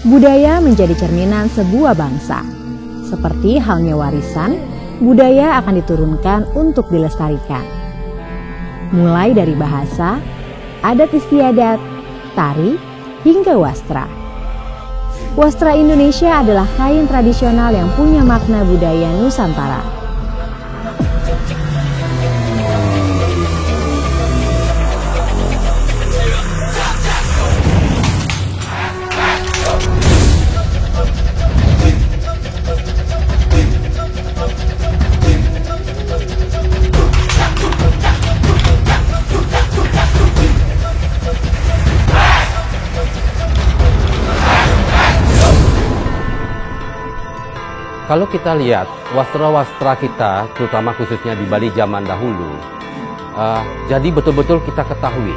Budaya menjadi cerminan sebuah bangsa. Seperti halnya warisan, budaya akan diturunkan untuk dilestarikan. Mulai dari bahasa, adat istiadat, tari, hingga wastra. Wastra Indonesia adalah kain tradisional yang punya makna budaya Nusantara. Kalau kita lihat wastra-wastra kita, terutama khususnya di Bali zaman dahulu, jadi betul-betul kita ketahui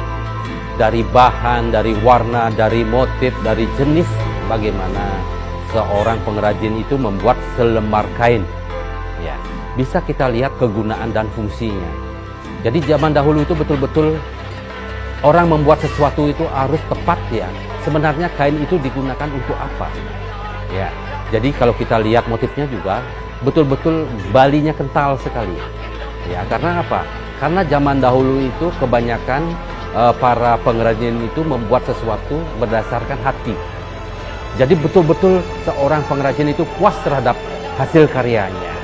dari bahan, dari warna, dari motif, dari jenis bagaimana seorang pengrajin itu membuat selembar kain. Ya, bisa kita lihat kegunaan dan fungsinya. Jadi zaman dahulu itu betul-betul orang membuat sesuatu itu harus tepat ya. Sebenarnya kain itu digunakan untuk apa? Ya. Jadi kalau kita lihat motifnya juga betul-betul Balinya kental sekali. Ya, karena apa? Karena zaman dahulu itu kebanyakan para pengrajin itu membuat sesuatu berdasarkan hati. Jadi betul-betul seorang pengrajin itu puas terhadap hasil karyanya.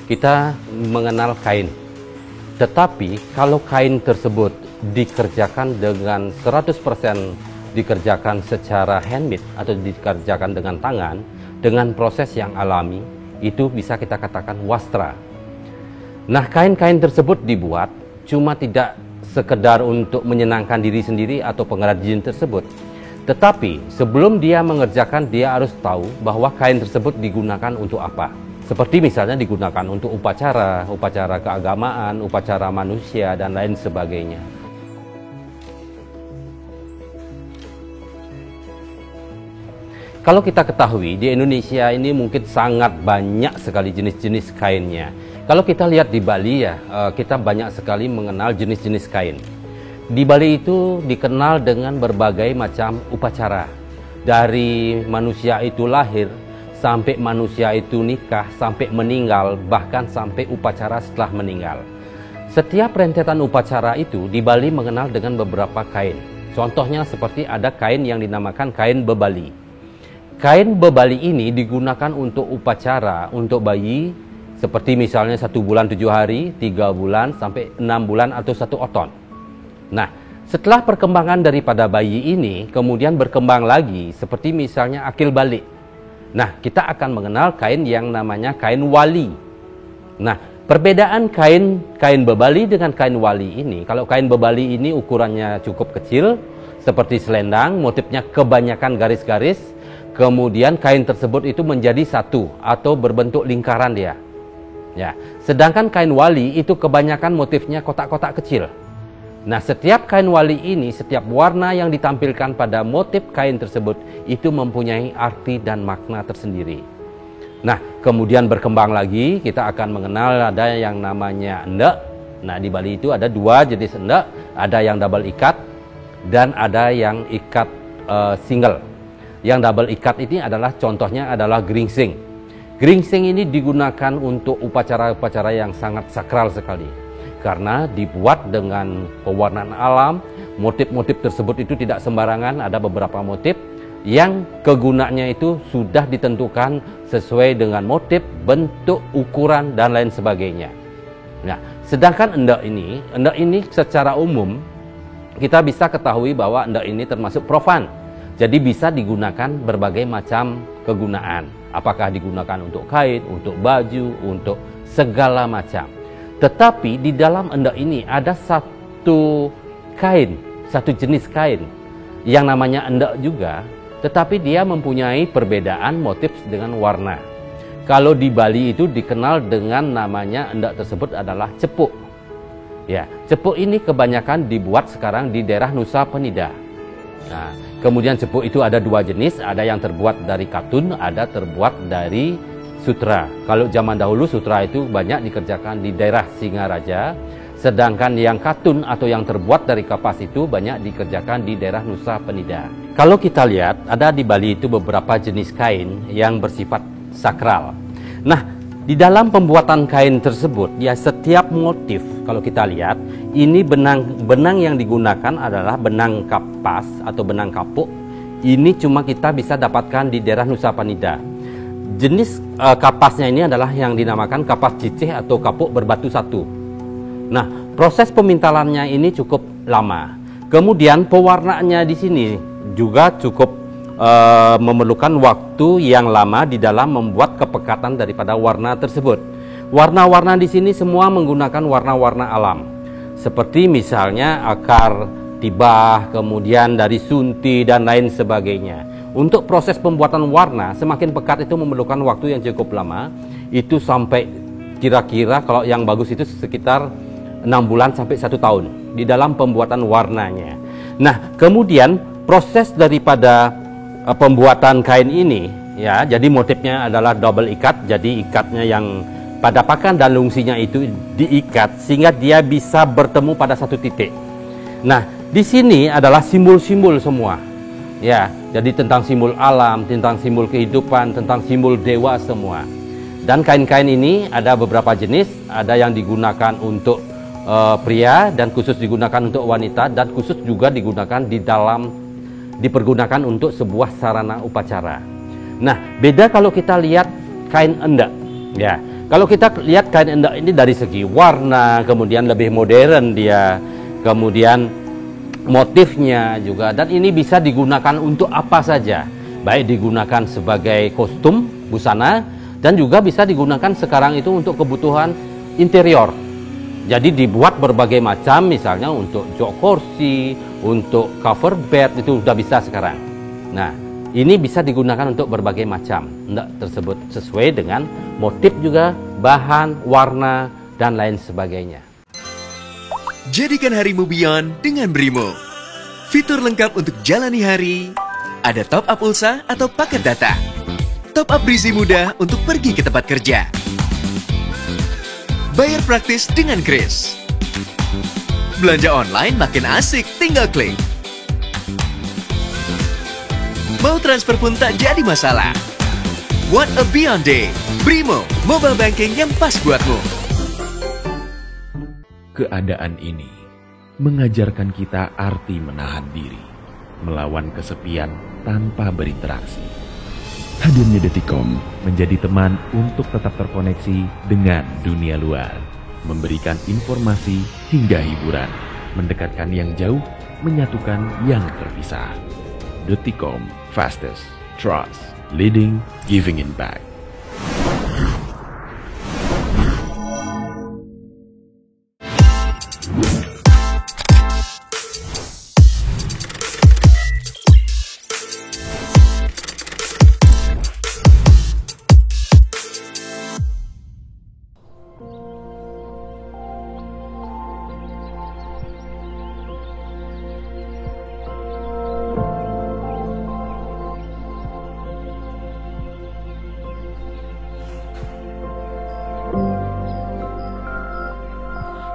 Kita mengenal kain, tetapi kalau kain tersebut dikerjakan dengan 100% dikerjakan secara handmade atau dikerjakan dengan tangan, dengan proses yang alami, itu bisa kita katakan wastra. Nah, kain-kain tersebut dibuat cuma tidak sekedar untuk menyenangkan diri sendiri atau pengrajin tersebut, tetapi sebelum dia mengerjakan, dia harus tahu bahwa kain tersebut digunakan untuk apa. Seperti misalnya digunakan untuk upacara, upacara keagamaan, upacara manusia, dan lain sebagainya. Kalau kita ketahui, di Indonesia ini mungkin sangat banyak sekali jenis-jenis kainnya. Kalau kita lihat di Bali ya, kita banyak sekali mengenal jenis-jenis kain. Di Bali itu dikenal dengan berbagai macam upacara. Dari manusia itu lahir, sampai manusia itu nikah, sampai meninggal, bahkan sampai upacara setelah meninggal. Setiap rentetan upacara itu di Bali mengenal dengan beberapa kain. Contohnya seperti ada kain yang dinamakan kain bebali. Kain bebali ini digunakan untuk upacara, untuk bayi, seperti misalnya 1 bulan 7 hari, 3 bulan, sampai 6 bulan atau 1 oton. Nah, setelah perkembangan daripada bayi ini, kemudian berkembang lagi, seperti misalnya akil balik. Nah, kita akan mengenal kain yang namanya kain wali. Nah, perbedaan kain bebali dengan kain wali ini, kalau kain bebali ini ukurannya cukup kecil, seperti selendang, motifnya kebanyakan garis-garis, kemudian kain tersebut itu menjadi satu atau berbentuk lingkaran dia. Ya, sedangkan kain wali itu kebanyakan motifnya kotak-kotak kecil. Nah, setiap kain wali ini, setiap warna yang ditampilkan pada motif kain tersebut itu mempunyai arti dan makna tersendiri. Nah, kemudian berkembang lagi, kita akan mengenal ada yang namanya endek. Nah, di Bali itu ada 2 jenis endek, ada yang double ikat dan ada yang ikat single. Yang double ikat ini adalah contohnya adalah geringsing. Geringsing ini digunakan untuk upacara-upacara yang sangat sakral sekali. Karena dibuat dengan pewarnaan alam, motif-motif tersebut itu tidak sembarangan, ada beberapa motif yang kegunaannya itu sudah ditentukan sesuai dengan motif, bentuk, ukuran, dan lain sebagainya. Nah, sedangkan endek ini secara umum kita bisa ketahui bahwa endek ini termasuk profan. Jadi bisa digunakan berbagai macam kegunaan. Apakah digunakan untuk kain, untuk baju, untuk segala macam. Tetapi di dalam endek ini ada satu kain, satu jenis kain yang namanya endek juga, tetapi dia mempunyai perbedaan motif dengan warna. Kalau di Bali itu dikenal dengan namanya endek tersebut adalah cepuk. Ya, cepuk ini kebanyakan dibuat sekarang di daerah Nusa Penida. Nah, kemudian cepuk itu ada dua jenis, ada yang terbuat dari katun, ada terbuat dari sutra. Kalau zaman dahulu sutra itu banyak dikerjakan di daerah Singaraja, sedangkan yang katun atau yang terbuat dari kapas itu banyak dikerjakan di daerah Nusa Penida. Kalau kita lihat, ada di Bali itu beberapa jenis kain yang bersifat sakral. Nah, di dalam pembuatan kain tersebut, ya setiap motif, kalau kita lihat, ini benang yang digunakan adalah benang kapas atau benang kapuk. Ini cuma kita bisa dapatkan di daerah Nusa Penida. Jenis kapasnya ini adalah yang dinamakan kapas cicih atau kapuk berbatu satu. Nah, proses pemintalannya ini cukup lama. Kemudian pewarnaannya di sini juga cukup memerlukan waktu yang lama di dalam membuat kepekatan daripada warna tersebut. Warna-warna di sini semua menggunakan warna-warna alam. Seperti misalnya akar tibah, kemudian dari sunti dan lain sebagainya. Untuk proses pembuatan warna semakin pekat itu memerlukan waktu yang cukup lama. Itu sampai kira-kira kalau yang bagus itu sekitar 6 bulan sampai 1 tahun di dalam pembuatan warnanya. Nah, kemudian proses daripada pembuatan kain ini, ya, jadi motifnya adalah double ikat. Jadi ikatnya yang pada pakan dan lungsinya itu diikat sehingga dia bisa bertemu pada satu titik. Nah, di sini adalah simbol-simbol semua. Ya, jadi tentang simbol alam, tentang simbol kehidupan, tentang simbol dewa semua. Dan kain-kain ini ada beberapa jenis, ada yang digunakan untuk pria dan khusus digunakan untuk wanita, dan khusus juga digunakan dipergunakan untuk sebuah sarana upacara. Nah, beda kalau kita lihat kain endek. Ya, kalau kita lihat kain endek ini dari segi warna, kemudian lebih modern dia, kemudian motifnya juga, dan ini bisa digunakan untuk apa saja. Baik digunakan sebagai kostum, busana, dan juga bisa digunakan sekarang itu untuk kebutuhan interior. Jadi dibuat berbagai macam, misalnya untuk jok kursi, untuk cover bed, itu sudah bisa sekarang. Nah, ini bisa digunakan untuk berbagai macam endek tersebut sesuai dengan motif juga, bahan, warna, dan lain sebagainya. Jadikan harimu beyond dengan Brimo. Fitur lengkap untuk jalani hari, ada top up pulsa atau paket data. Top up berisi mudah untuk pergi ke tempat kerja. Bayar praktis dengan Kris. Belanja online makin asik, tinggal klik. Mau transfer pun tak jadi masalah. What a beyond day. Brimo, mobile banking yang pas buatmu. Keadaan ini mengajarkan kita arti menahan diri, melawan kesepian tanpa berinteraksi. Hadirnya Detikom menjadi teman untuk tetap terkoneksi dengan dunia luar, memberikan informasi hingga hiburan, mendekatkan yang jauh, menyatukan yang terpisah. Detikom, fastest, trust, leading, giving it back.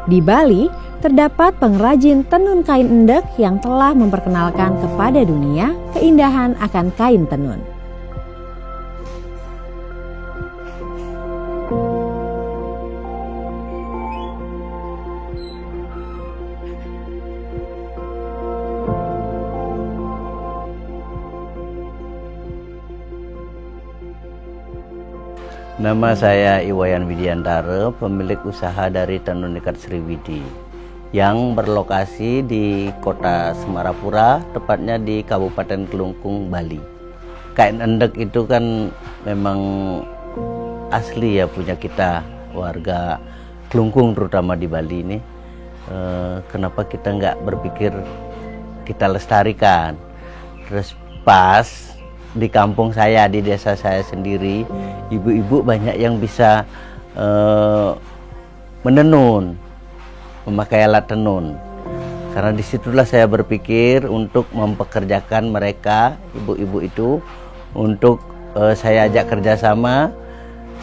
Di Bali, terdapat pengrajin tenun kain endek yang telah memperkenalkan kepada dunia keindahan akan kain tenun. Nama saya Iwayan Widiantara, pemilik usaha dari Tenun Ikat Sriwidi yang berlokasi di Kota Semarapura, tepatnya di Kabupaten Kelungkung, Bali. Kain endek itu kan memang asli ya punya kita warga Kelungkung, terutama di Bali ini. Kenapa kita nggak berpikir kita lestarikan? Terus pas di kampung saya, di desa saya sendiri, ibu-ibu banyak yang bisa menenun, memakai alat tenun. Karena disitulah saya berpikir untuk mempekerjakan mereka, ibu-ibu itu, untuk saya ajak kerjasama.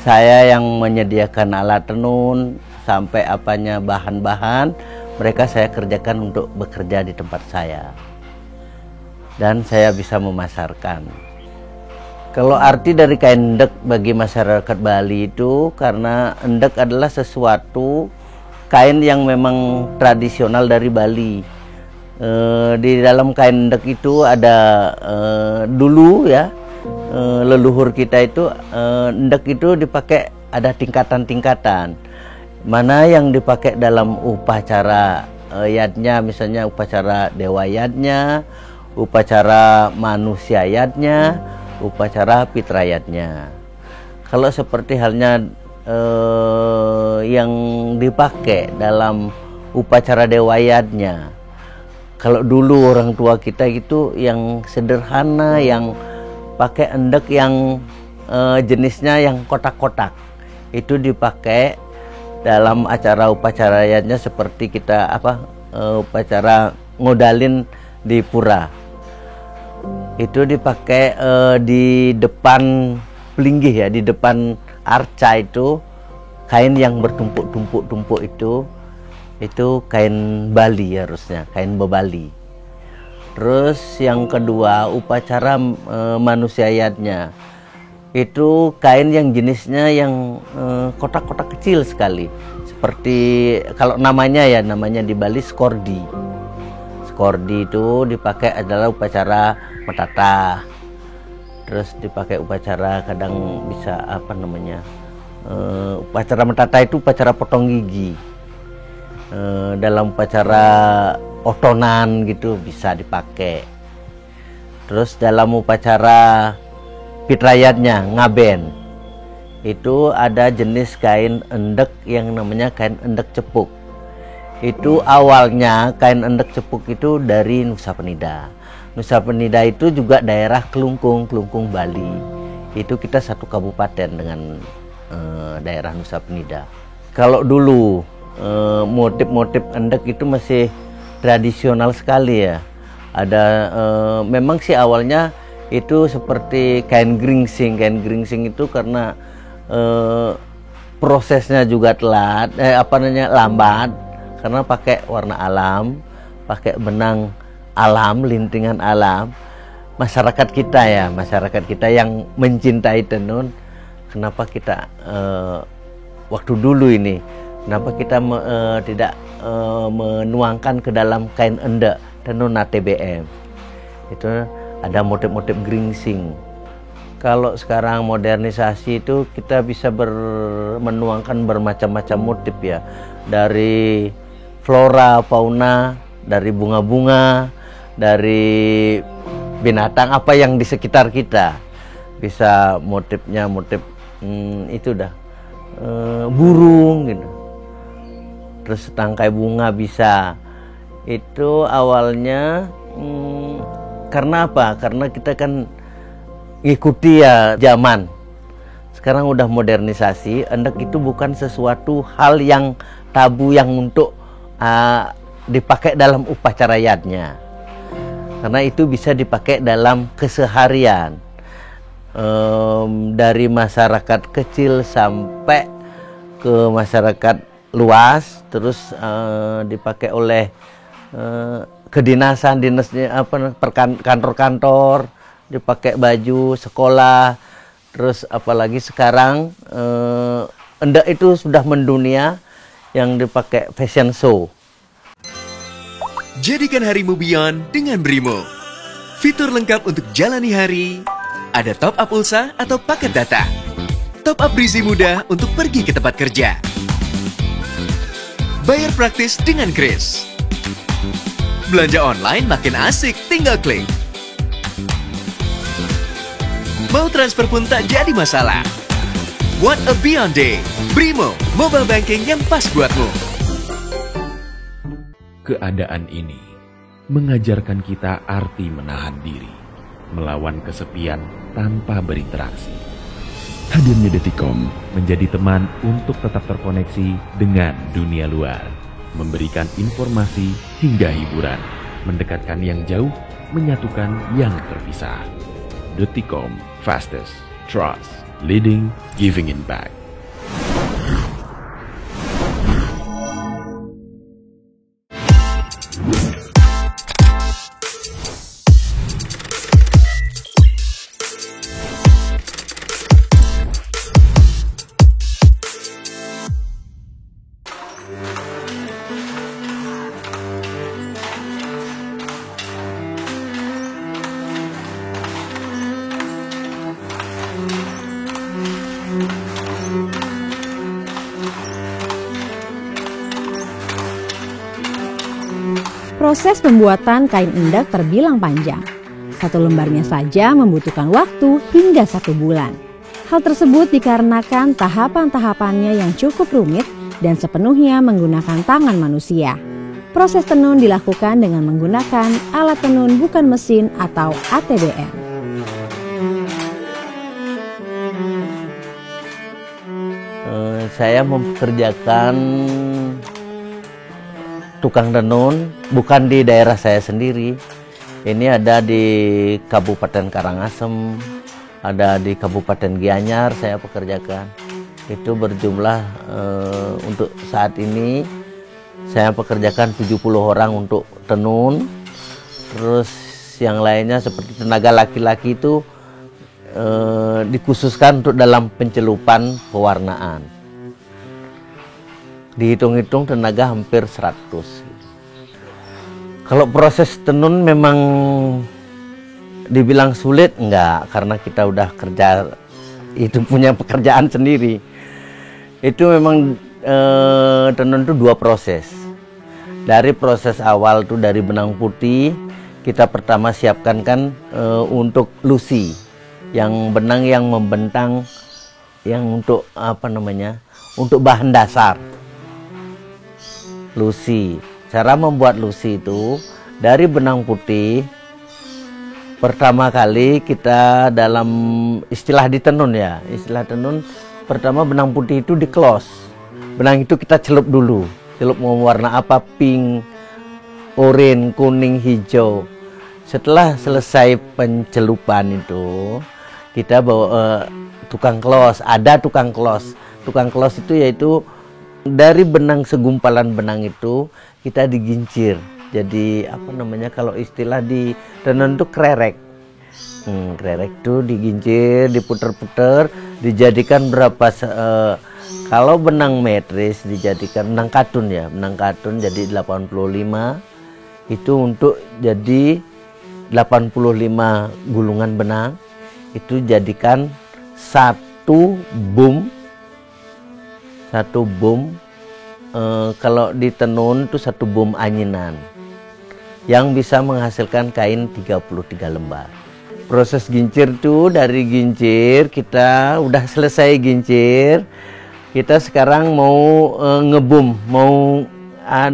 Saya yang menyediakan alat tenun, sampai apanya bahan-bahan, mereka saya kerjakan untuk bekerja di tempat saya. Dan saya bisa memasarkan. Kalau arti dari kain endek bagi masyarakat Bali itu, karena endek adalah sesuatu kain yang memang tradisional dari Bali. Di dalam kain endek itu ada dulu ya, leluhur kita itu endek itu dipakai ada tingkatan-tingkatan. Mana yang dipakai dalam upacara yatnya, misalnya upacara dewa yatnya, upacara manusia yatnya, upacara pitrayatnya. Kalau seperti halnya yang dipakai dalam upacara dewayatnya, kalau dulu orang tua kita itu yang sederhana, yang pakai endek yang jenisnya yang kotak-kotak, itu dipakai dalam acara upacara yatnya, seperti kita upacara ngodalin di pura. Itu dipakai di depan pelinggih ya, di depan arca itu kain yang bertumpuk-tumpuk itu kain Bali harusnya, kain bebali. Terus yang kedua upacara manusiayatnya itu kain yang jenisnya yang kotak-kotak kecil sekali, seperti kalau namanya di Bali skordi. Skordi itu dipakai adalah upacara metata. Terus dipakai upacara kadang bisa upacara metata itu upacara potong gigi. Dalam upacara otonan gitu bisa dipakai. Terus dalam upacara pitrayatnya ngaben itu ada jenis kain endek yang namanya kain endek cepuk. Itu awalnya kain endek cepuk itu dari Nusa Penida. Nusa Penida itu juga daerah Kelungkung Bali. Itu kita satu kabupaten dengan daerah Nusa Penida. Kalau dulu motif-motif endek itu masih tradisional sekali ya. Ada memang sih awalnya itu seperti kain geringsing. Kain geringsing itu karena prosesnya juga lambat. Karena pakai warna alam, pakai benang alam, lintingan alam. Masyarakat kita yang mencintai tenun, kenapa kita waktu dulu ini, kenapa kita tidak menuangkan ke dalam kain endek tenun ATBM? Itu ada motif-motif geringsing. Kalau sekarang modernisasi itu kita bisa menuangkan bermacam-macam motif ya, dari flora, fauna, dari bunga-bunga, dari binatang apa yang di sekitar kita. Bisa motifnya itu dah burung gitu. Terus tangkai bunga bisa. Itu awalnya karena apa? Karena kita kan ikuti ya zaman. Sekarang udah modernisasi, endek itu bukan sesuatu hal yang tabu yang untuk dipakai dalam upacara yatnya. Karena itu bisa dipakai dalam keseharian. Dari masyarakat kecil sampai ke masyarakat luas, terus dipakai oleh kedinasan, dinasnya kantor-kantor, dipakai baju sekolah. Terus apalagi sekarang endak itu sudah mendunia yang dipakai fashion show. Jadikan harimu beyond dengan Brimo. Fitur lengkap untuk jalani hari. Ada top up pulsa atau paket data. Top up Brizi mudah untuk pergi ke tempat kerja. Bayar praktis dengan Kris. Belanja online makin asik, tinggal klik. Mau transfer pun tak jadi masalah. What a beyond day. Brimo, mobile banking yang pas buatmu. Keadaan ini mengajarkan kita arti menahan diri, melawan kesepian tanpa berinteraksi. Hadirnya Detikom menjadi teman untuk tetap terkoneksi dengan dunia luar, memberikan informasi hingga hiburan, mendekatkan yang jauh, menyatukan yang terpisah. Detikom, fastest, trust, leading, giving it back. Proses pembuatan kain endek terbilang panjang. Satu lembarnya saja membutuhkan waktu hingga 1 bulan. Hal tersebut dikarenakan tahapan-tahapannya yang cukup rumit dan sepenuhnya menggunakan tangan manusia. Proses tenun dilakukan dengan menggunakan alat tenun bukan mesin atau ATBM. Saya mempekerjakan tukang tenun bukan di daerah saya sendiri. Ini ada di Kabupaten Karangasem, ada di Kabupaten Gianyar saya pekerjakan. Itu berjumlah untuk saat ini saya pekerjakan 70 orang untuk tenun. Terus yang lainnya seperti tenaga laki-laki itu dikhususkan untuk dalam pencelupan pewarnaan. Dihitung-hitung tenaga hampir 100. Kalau proses tenun memang dibilang sulit, enggak, karena kita udah kerja, itu punya pekerjaan sendiri. Itu memang tenun itu 2 proses. Dari proses awal tuh dari benang putih, kita pertama siapkan kan untuk lusi, yang benang yang membentang, yang untuk apa namanya, untuk bahan dasar. Lusi. Cara membuat lusi itu dari benang putih. Pertama kali kita dalam istilah di tenun ya, istilah tenun pertama benang putih itu diklos. Benang itu kita celup dulu. Celup mau warna apa, pink, oranye, kuning, hijau. Setelah selesai pencelupan itu, kita bawa tukang klos. Ada tukang klos. Tukang klos itu yaitu dari benang, segumpalan benang itu kita digincir. Jadi apa namanya kalau istilah di tenun itu krerek. Krerek itu digincir, diputer-puter, dijadikan berapa kalau benang metris dijadikan benang katun ya, benang katun jadi 85. Itu untuk jadi 85 gulungan benang itu jadikan satu boom. Kalau di tenun itu 1 boom anyinan yang bisa menghasilkan kain 33 lembar. Proses gincir itu dari gincir, kita udah selesai gincir, kita sekarang mau ngebum, mau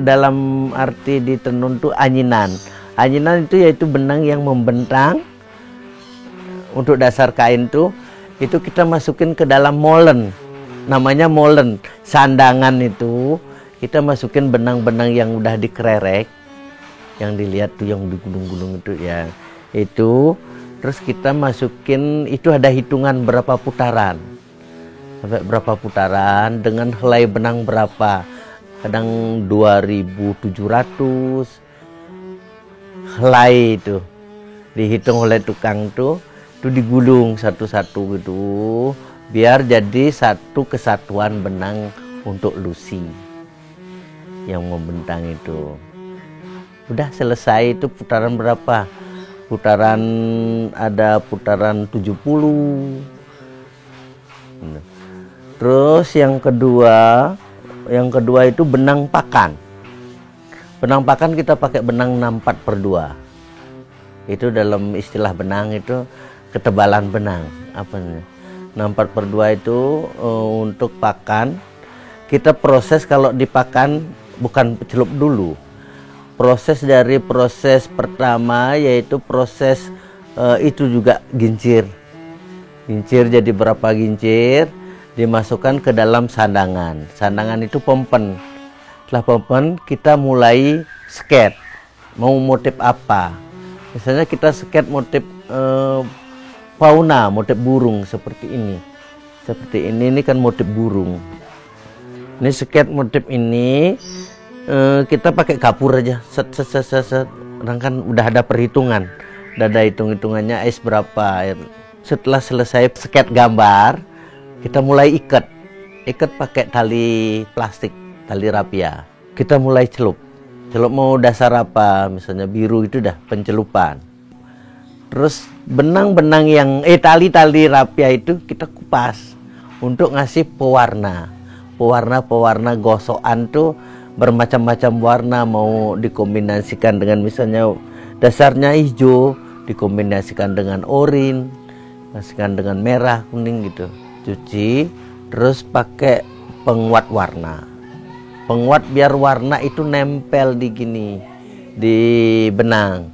dalam arti di tenun itu anyinan. Anyinan itu yaitu benang yang membentang untuk dasar kain itu kita masukin ke dalam molen. Namanya molen, sandangan itu kita masukin benang-benang yang udah dikererek, yang dilihat tuh yang digulung-gulung itu ya, itu terus kita masukin, itu ada hitungan berapa putaran, sampai berapa putaran dengan helai benang berapa. kadang 2.700 helai itu dihitung oleh tukang tuh digulung satu-satu gitu biar jadi satu kesatuan benang untuk lusi yang membentang itu. Udah selesai itu putaran berapa? Ada putaran 70. Terus yang kedua itu benang pakan. Benang pakan kita pakai benang 64/2. Itu dalam istilah benang itu ketebalan benang. Apa namanya? 64/2 itu untuk pakan. Kita proses kalau dipakan bukan celup dulu. Proses pertama yaitu proses itu juga gincir. Gincir jadi berapa gincir dimasukkan ke dalam sandangan. Sandangan itu pompen. Setelah pompen kita mulai sket. Mau motif apa? Misalnya kita sket motif fauna, motif burung seperti ini. Seperti ini kan motif burung. Ini sket motif ini kita pakai kapur aja, set. Orang kan udah ada perhitungan, udah ada hitungannya berapa. Setelah selesai sket gambar, kita mulai ikat pakai tali plastik, tali rapia. Kita mulai celup mau dasar apa, misalnya biru itu dah pencelupan. Terus benang-benang yang tali-tali rapia itu kita kupas untuk ngasih pewarna gosokan tuh bermacam-macam warna, mau dikombinasikan dengan misalnya dasarnya hijau dikombinasikan dengan oranye, dikombinasikan dengan merah, kuning gitu. Cuci terus pakai penguat warna. Penguat biar warna itu nempel di benang.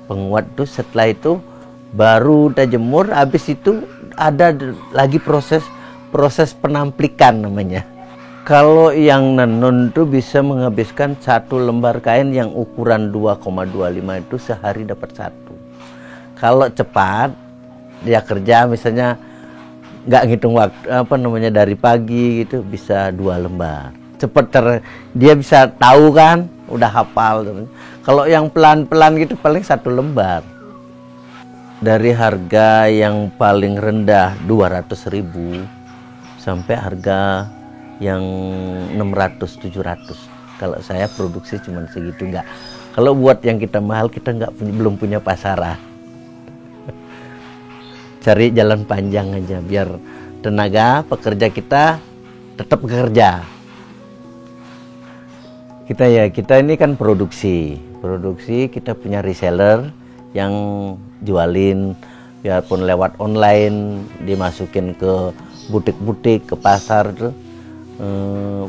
Penguat tuh setelah itu baru udah jemur, habis itu ada lagi proses penamplikan namanya. Kalau yang nenun tuh bisa menghabiskan satu lembar kain yang ukuran 2,25 itu sehari dapat satu. Kalau cepat dia kerja misalnya nggak ngitung waktu dari pagi gitu bisa 2 lembar. Cepet dia bisa tahu kan, udah hafal. Kalau yang pelan-pelan gitu paling 1 lembar. Dari harga yang paling rendah 200.000 sampai harga yang 600-700. Kalau saya produksi cuma segitu, enggak. Kalau buat yang kita mahal kita belum punya pasaran. Cari jalan panjang aja biar tenaga pekerja kita tetap bekerja. Kita ini kan produksi kita punya reseller yang jualin, biarpun lewat online dimasukin ke butik-butik, ke pasar tuh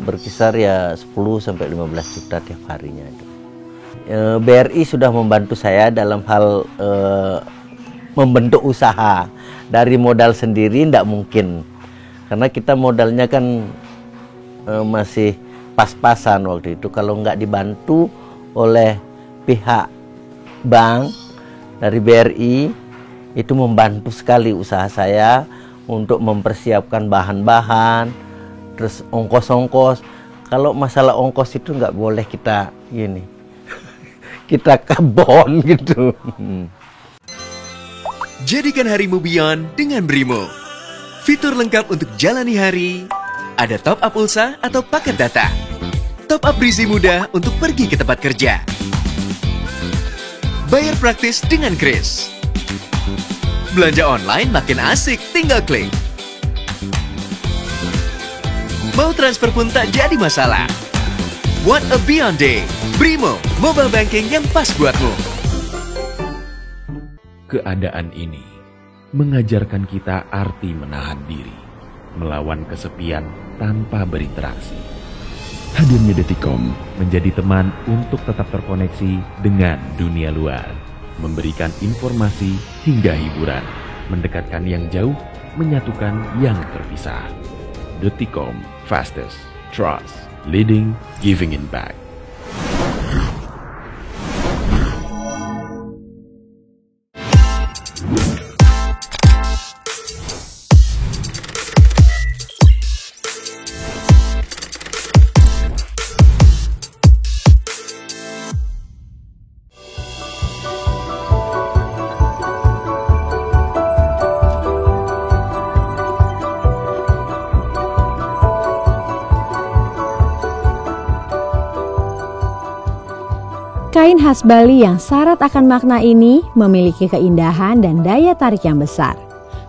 berkisar ya 10-15 juta tiap harinya. BRI sudah membantu saya dalam hal membentuk usaha. Dari modal sendiri tidak mungkin, karena kita modalnya kan masih pas-pasan waktu itu. Kalau nggak dibantu oleh pihak bank dari BRI, itu membantu sekali usaha saya untuk mempersiapkan bahan-bahan, terus ongkos-ongkos. Kalau masalah ongkos itu nggak boleh kita kita kebon gitu. Jadikan harimu beyond dengan Brimo. Fitur lengkap untuk jalani hari. Ada top up pulsa atau paket data. Top up berisi mudah untuk pergi ke tempat kerja. Bayar praktis dengan Kris. Belanja online makin asik, tinggal klik. Mau transfer pun tak jadi masalah. What a beyond day. Brimo, mobile banking yang pas buatmu. Keadaan ini mengajarkan kita arti menahan diri, melawan kesepian tanpa berinteraksi. Hadirnya Detikcom menjadi teman untuk tetap terkoneksi dengan dunia luar, memberikan informasi hingga hiburan, mendekatkan yang jauh, menyatukan yang terpisah. Detikcom, fastest, trust, leading, giving it back. Kain khas Bali yang syarat akan makna ini memiliki keindahan dan daya tarik yang besar.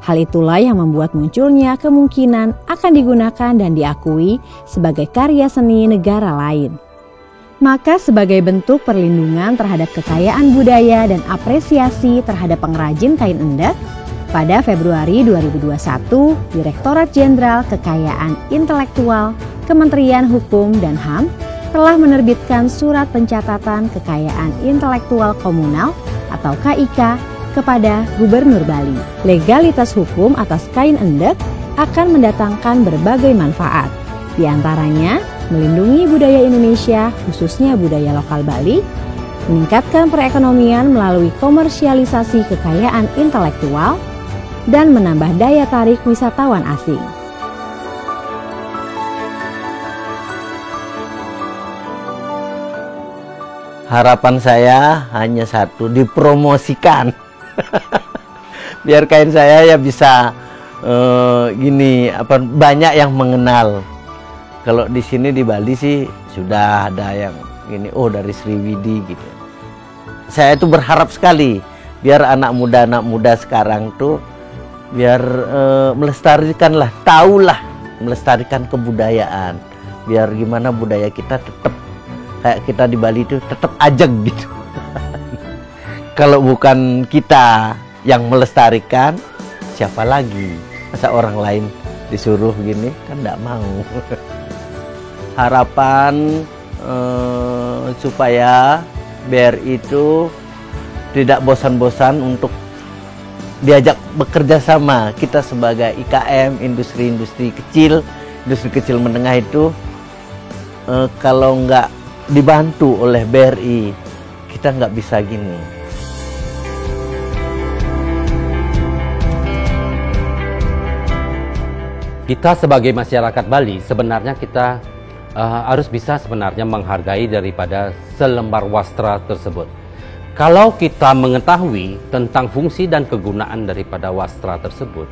Hal itulah yang membuat munculnya kemungkinan akan digunakan dan diakui sebagai karya seni negara lain. Maka sebagai bentuk perlindungan terhadap kekayaan budaya dan apresiasi terhadap pengrajin kain endek, pada Februari 2021, Direktorat Jenderal Kekayaan Intelektual Kementerian Hukum dan HAM telah menerbitkan Surat Pencatatan Kekayaan Intelektual Komunal atau KIK kepada Gubernur Bali. Legalitas hukum atas kain endek akan mendatangkan berbagai manfaat, di antaranya melindungi budaya Indonesia, khususnya budaya lokal Bali, meningkatkan perekonomian melalui komersialisasi kekayaan intelektual, dan menambah daya tarik wisatawan asing. Harapan saya hanya satu, dipromosikan. Biar kain saya ya bisa banyak yang mengenal. Kalau di sini di Bali sih sudah ada yang gini, oh dari Sriwidi gitu. Saya tuh berharap sekali biar anak muda sekarang tuh biar melestarikanlah, tahulah melestarikan kebudayaan. Biar gimana budaya kita tetap kayak kita di Bali itu tetap ajeg gitu. Kalau bukan kita yang melestarikan, siapa lagi? Masa orang lain disuruh gini, kan enggak mau. Harapan supaya BRI itu tidak bosan-bosan untuk diajak bekerja sama. Kita sebagai IKM, industri kecil menengah itu, kalau nggak dibantu oleh BRI, kita nggak bisa gini. Kita sebagai masyarakat Bali sebenarnya kita harus bisa sebenarnya menghargai daripada selembar wastra tersebut. Kalau kita mengetahui tentang fungsi dan kegunaan daripada wastra tersebut,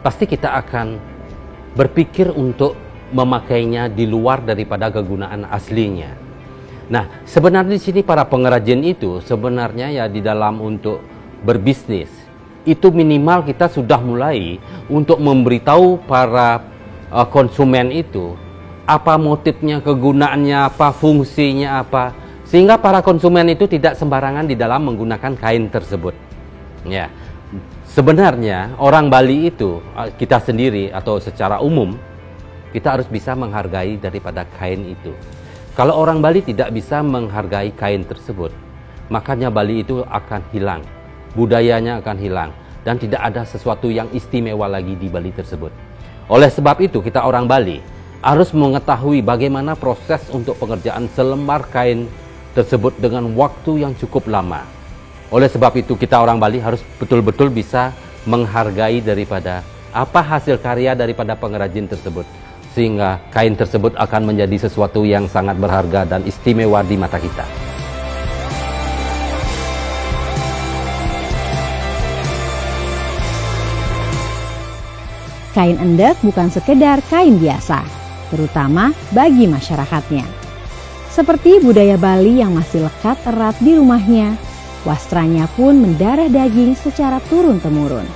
pasti kita akan berpikir untuk memakainya di luar daripada kegunaan aslinya. Nah, sebenarnya di sini para pengrajin itu sebenarnya ya di dalam untuk berbisnis itu minimal kita sudah mulai untuk memberitahu para konsumen itu apa motifnya, kegunaannya apa, fungsinya apa, sehingga para konsumen itu tidak sembarangan di dalam menggunakan kain tersebut. Ya, sebenarnya orang Bali itu kita sendiri atau secara umum kita harus bisa menghargai daripada kain itu. Kalau orang Bali tidak bisa menghargai kain tersebut, makanya Bali itu akan hilang, budayanya akan hilang, dan tidak ada sesuatu yang istimewa lagi di Bali tersebut. Oleh sebab itu, kita orang Bali harus mengetahui bagaimana proses untuk pengerjaan selembar kain tersebut dengan waktu yang cukup lama. Oleh sebab itu, kita orang Bali harus betul-betul bisa menghargai daripada apa hasil karya daripada pengrajin tersebut, sehingga kain tersebut akan menjadi sesuatu yang sangat berharga dan istimewa di mata kita. Kain endek bukan sekedar kain biasa, terutama bagi masyarakatnya. Seperti budaya Bali yang masih lekat erat di rumahnya, wastranya pun mendarah daging secara turun-temurun.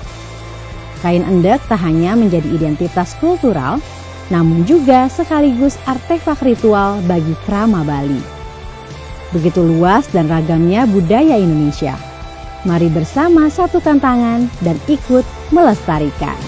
Kain endek tak hanya menjadi identitas kultural, namun juga sekaligus artefak ritual bagi krama Bali. Begitu luas dan ragamnya budaya Indonesia. Mari bersama satukan tangan dan ikut melestarikan.